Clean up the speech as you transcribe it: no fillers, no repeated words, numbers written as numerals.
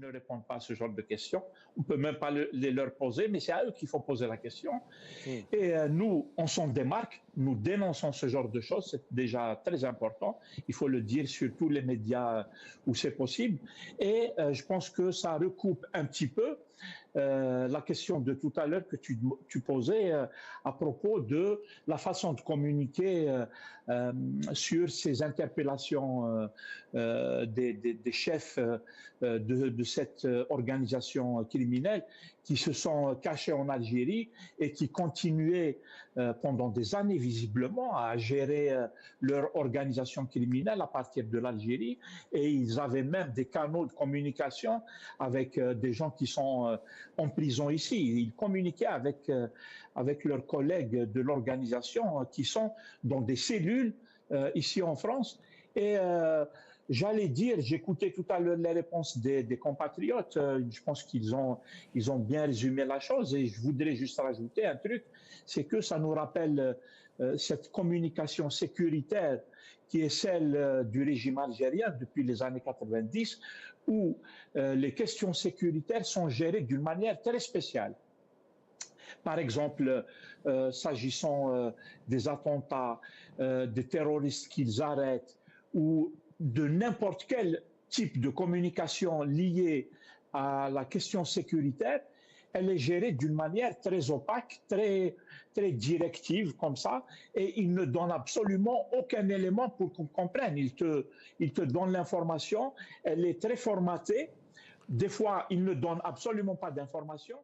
ne répondent pas à ce genre de questions. On ne peut même pas les leur poser, mais c'est à eux qu'il faut poser la question. Mm. Et nous, on s'en démarque, nous dénonçons ce genre de choses, c'est déjà très important. Il faut le dire sur tous les médias où c'est possible. Et je pense que ça recoupe un petit peu la question de tout à l'heure que tu posais à propos de la façon de communiquer sur ces interpellations des chefs de cette organisation criminelle qui se sont cachés en Algérie et qui continuaient pendant des années visiblement à gérer leur organisation criminelle à partir de l'Algérie, et ils avaient même des canaux de communication avec des gens qui sont en prison ici. Ils communiquaient avec leurs collègues de l'organisation qui sont dans des cellules ici en France. Et j'allais dire, j'écoutais tout à l'heure les réponses des compatriotes. Je pense ils ont bien résumé la chose. Et je voudrais juste rajouter un truc, c'est que ça nous rappelle cette communication sécuritaire qui est celle du régime algérien depuis les années 90, où les questions sécuritaires sont gérées d'une manière très spéciale. Par exemple, s'agissant des attentats, des terroristes qu'ils arrêtent, ou de n'importe quel type de communication liée à la question sécuritaire, elle est gérée d'une manière très opaque, très directive comme ça, et il ne donne absolument aucun élément pour qu'on comprenne. Il te donne l'information, elle est très formatée. Des fois, il ne donne absolument pas d'informations.